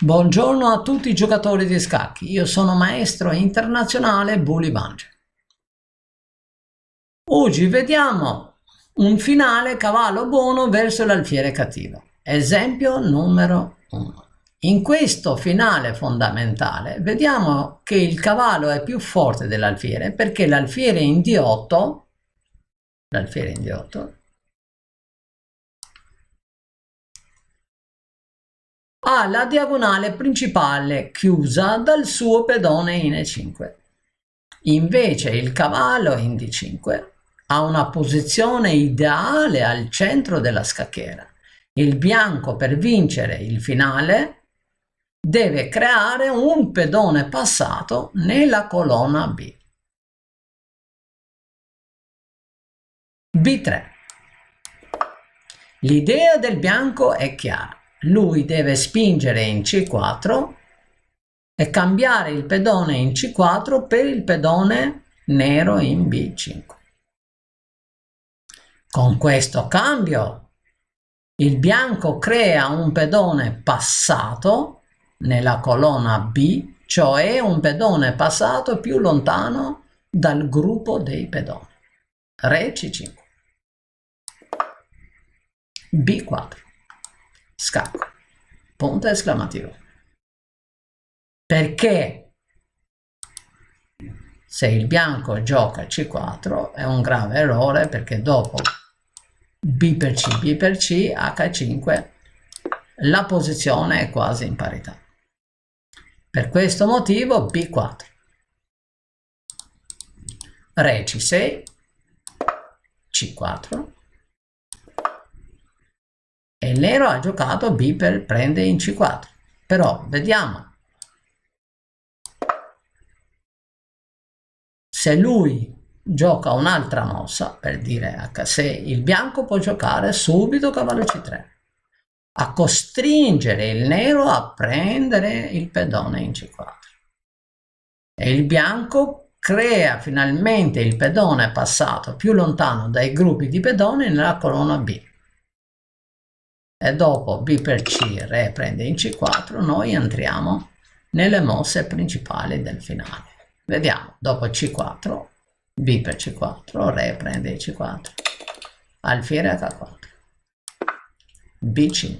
Buongiorno a tutti i giocatori di scacchi, io sono maestro internazionale Bully Bunge. Oggi vediamo un finale cavallo buono verso l'alfiere cattivo. Esempio numero 1. In questo finale fondamentale vediamo che il cavallo è più forte dell'alfiere perché l'alfiere in D8 ha la diagonale principale chiusa dal suo pedone in E5. Invece il cavallo in D5 ha una posizione ideale al centro della scacchiera. Il bianco, per vincere il finale, deve creare un pedone passato nella colonna B. B3. L'idea del bianco è chiara. Lui deve spingere in C4 e cambiare il pedone in C4 per il pedone nero in B5. Con questo cambio il bianco crea un pedone passato nella colonna B, cioè un pedone passato più lontano dal gruppo dei pedoni. Re C5. B4. Scacco. Punto esclamativo. Perché se il bianco gioca C4 è un grave errore, perché dopo B per C, B per C, H5 la posizione è quasi in parità. Per questo motivo B4. Re C6, C4 e il nero ha giocato B per prendere in C4. Però vediamo se lui gioca un'altra mossa, per dire H6, il bianco può giocare subito cavallo C3 a costringere il nero a prendere il pedone in C4 e il bianco crea finalmente il pedone passato più lontano dai gruppi di pedoni nella colonna B e dopo B per C, re prende in C4, noi entriamo nelle mosse principali del finale. Vediamo, dopo C4, B per C4, re prende C4, alfiere H4, B5,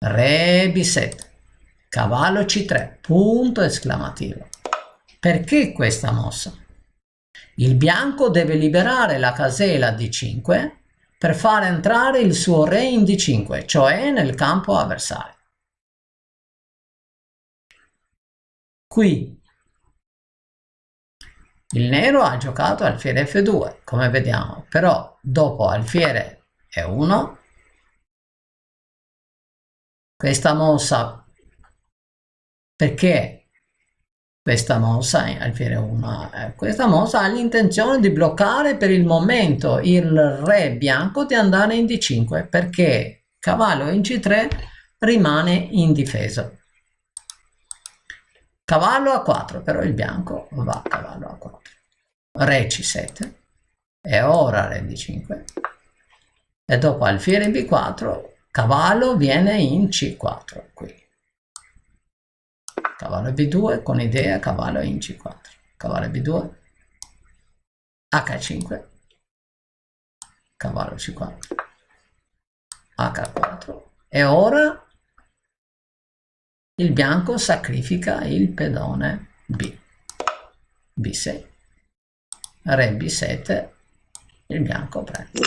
re B7, cavallo C3, punto esclamativo. Perché questa mossa? Il bianco deve liberare la casella D5 per far entrare il suo re in D5, cioè nel campo avversario. Qui il nero ha giocato alfiere F2, come vediamo, però dopo alfiere E1, questa mossa, perché questa mossa alfiere 1? Questa mossa ha l'intenzione di bloccare per il momento il re bianco di andare in D5, perché cavallo in C3 rimane indifeso. Cavallo A4, però il bianco va cavallo A4. Re C7 e ora re D5 e dopo alfiere B4 cavallo viene in C4 qui. Cavallo B2 con idea cavallo in C4. Cavallo B2 H5 cavallo C4 H4 e ora il bianco sacrifica il pedone B. B6 re B7, il bianco prende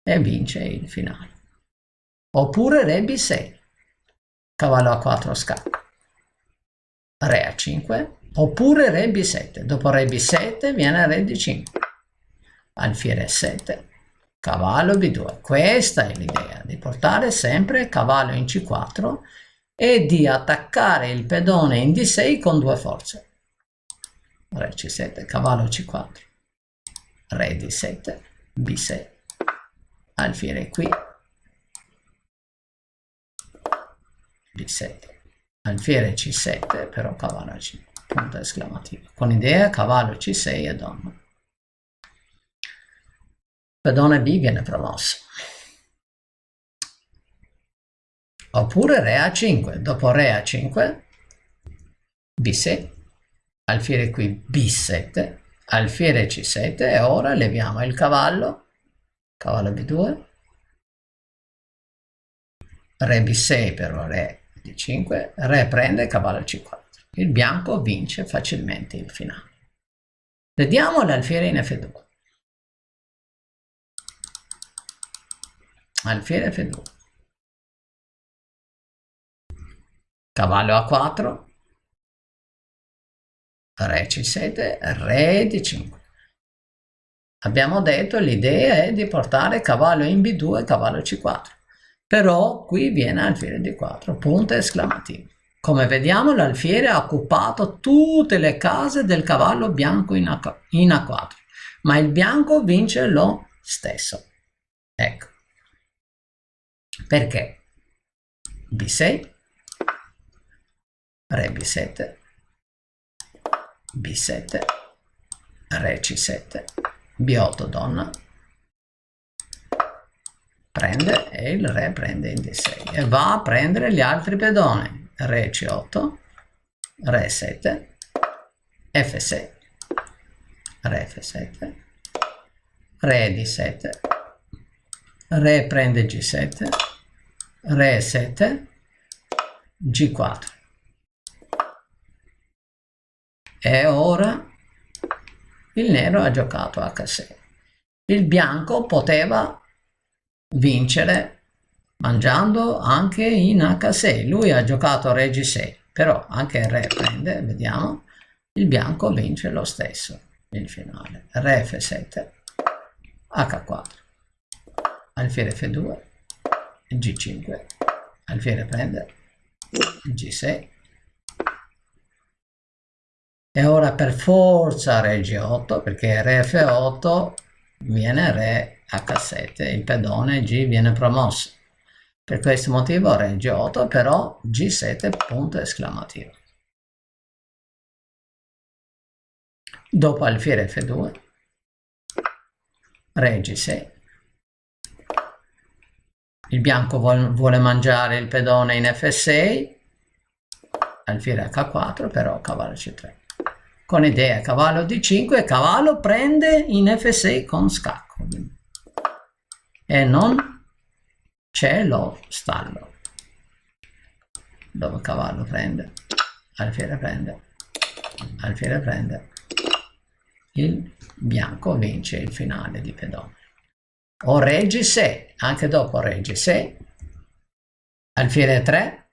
e vince il finale. Oppure re B6, cavallo A4 scacco, re A5, oppure re B7, dopo re B7 viene re D5, alfiere 7, cavallo B2. Questa è l'idea, di portare sempre cavallo in C4 e di attaccare il pedone in D6 con due forze. Re C7, cavallo C4, re D7, B6, alfiere qui, B7, alfiere C7, però cavallo C, punto esclamativo. Con idea cavallo C6 e donna. Pedone B viene promosso. oppure re A5, dopo re A5, B6, alfiere qui B7, alfiere C7 e ora leviamo il cavallo, cavallo B2, re B6 per re D5, re prende, cavallo C4. Il bianco vince facilmente il finale. Vediamo l'alfiere in F2. Alfiere F2. Cavallo A4, re C7, re D5. Abbiamo detto l'idea è di portare cavallo in B2 e cavallo C4. Però qui viene alfiere D4, punto esclamativo. Come vediamo l'alfiere ha occupato tutte le case del cavallo bianco in A4, ma il bianco vince lo stesso. Ecco. Perché? B6, re B7, B7, re C7, B8 donna, prende e il re prende in D6 e va a prendere gli altri pedoni, re C8, re 7, F6, re F7, re D7, re prende G7, re 7, G4. E ora il nero ha giocato H6. Il bianco poteva vincere mangiando anche in H6. Lui ha giocato re G6, però anche re prende, vediamo, il bianco vince lo stesso il finale. Re F7, H4, alfiere F2, G5, alfiere prende, G6. E ora per forza re G8, perché re F8 viene re H7, il pedone G viene promosso. Per questo motivo re G8, però G7 punto esclamativo. Dopo alfiere F2, re G6. Il bianco vuole mangiare il pedone in F6, alfiere H4, però cavallo C3. Con idea cavallo D5, cavallo prende in F6 con scacco e non c'è lo stallo dove cavallo prende, alfiere prende, alfiere prende, il bianco vince il finale di pedone. O re G6, anche dopo re G6, alfiere 3,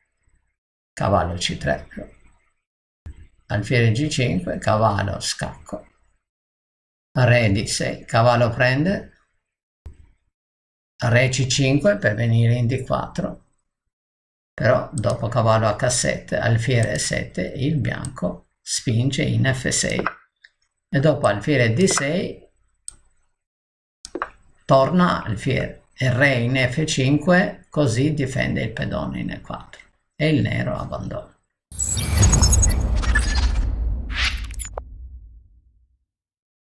cavallo C3, alfiere G5, cavallo scacco, re D6, cavallo prende, re C5 per venire in D4, però dopo cavallo H7, alfiere 7, il bianco spinge in F6 e dopo alfiere D6 torna alfiere e re in F5, così difende il pedone in E4 e il nero abbandona.